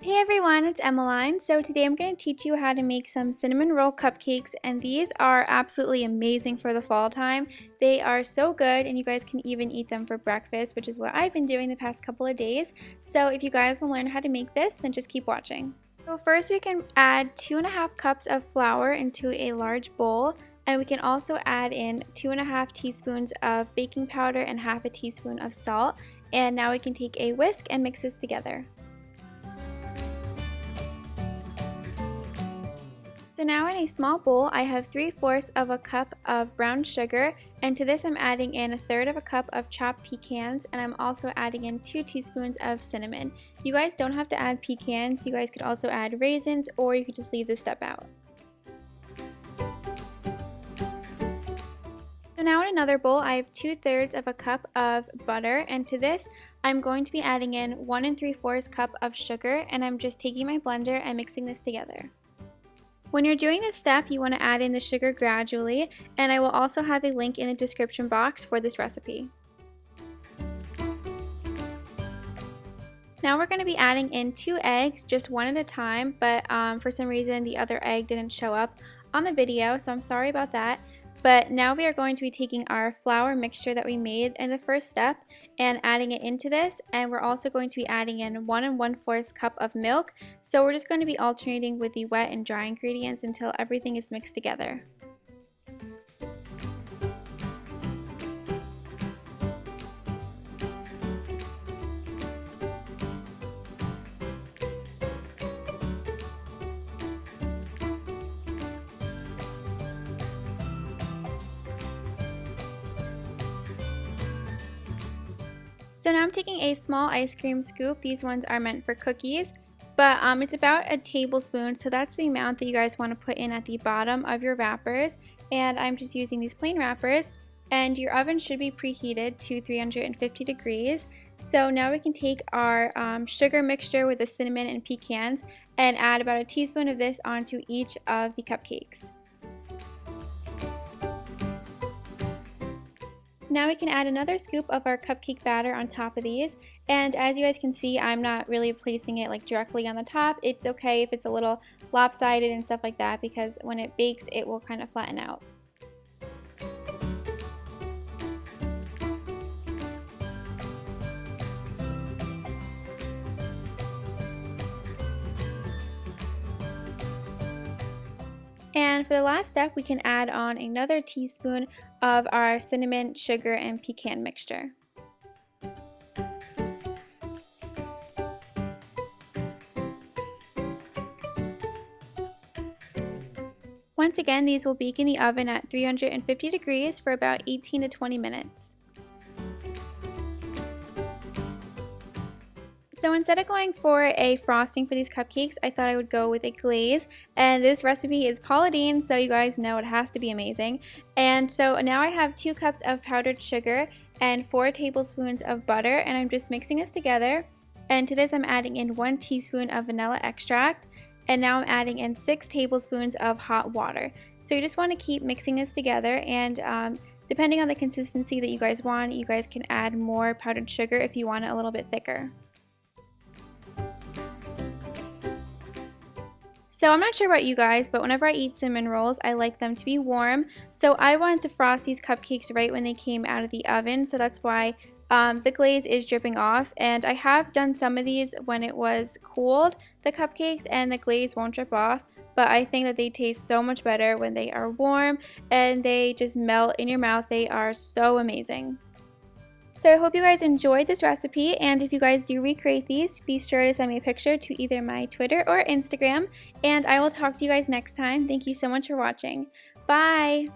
Hey everyone, it's Emmeline. So today I'm going to teach you how to make some cinnamon roll cupcakes, and these are absolutely amazing for the fall time. They are so good and you guys can even eat them for breakfast, which is what I've been doing the past couple of days. So if you guys want to learn how to make this, then just keep watching. So first we can add 2.5 cups of flour into a large bowl, and we can also add in 2.5 teaspoons of baking powder and half a teaspoon of salt. And now we can take a whisk and mix this together. So now in a small bowl, I have 3/4 of a cup of brown sugar, and to this I'm adding in 1/3 of a cup of chopped pecans, and I'm also adding in 2 teaspoons of cinnamon. You guys don't have to add pecans, you guys could also add raisins, or you could just leave this step out. So now in another bowl, I have 2/3 of a cup of butter, and to this I'm going to be adding in 1 3/4 cup of sugar, and I'm just taking my blender and mixing this together. When you're doing this step, you want to add in the sugar gradually, and I will also have a link in the description box for this recipe. Now we're going to be adding in 2 eggs, just one at a time, but for some reason the other egg didn't show up on the video, so I'm sorry about that. But now we are going to be taking our flour mixture that we made in the first step and adding it into this, and we're also going to be adding in 1 1/4 cup of milk. So we're just going to be alternating with the wet and dry ingredients until everything is mixed together. So now I'm taking a small ice cream scoop. These ones are meant for cookies, but it's about a tablespoon, so that's the amount that you guys want to put in at the bottom of your wrappers. And I'm just using these plain wrappers, and your oven should be preheated to 350 degrees. So now we can take our sugar mixture with the cinnamon and pecans and add about a teaspoon of this onto each of the cupcakes. Now we can add another scoop of our cupcake batter on top of these, and as you guys can see, I'm not really placing it like directly on the top. It's okay if it's a little lopsided and stuff like that, because when it bakes it will kind of flatten out. And for the last step, we can add on another teaspoon of our cinnamon, sugar, and pecan mixture. Once again, these will bake in the oven at 350 degrees for about 18 to 20 minutes. So instead of going for a frosting for these cupcakes, I thought I would go with a glaze, and this recipe is Paula Deen, so you guys know it has to be amazing. And so now I have 2 cups of powdered sugar and 4 tablespoons of butter, and I'm just mixing this together. And to this I'm adding in 1 teaspoon of vanilla extract, and now I'm adding in 6 tablespoons of hot water. So you just want to keep mixing this together, and depending on the consistency that you guys want, you guys can add more powdered sugar if you want it a little bit thicker. So I'm not sure about you guys, but whenever I eat cinnamon rolls, I like them to be warm. So I wanted to frost these cupcakes right when they came out of the oven, so that's why the glaze is dripping off. And I have done some of these when it was cooled, the cupcakes, and the glaze won't drip off. But I think that they taste so much better when they are warm and they just melt in your mouth. They are so amazing. So I hope you guys enjoyed this recipe, and if you guys do recreate these, be sure to send me a picture to either my Twitter or Instagram, and I will talk to you guys next time. Thank you so much for watching. Bye!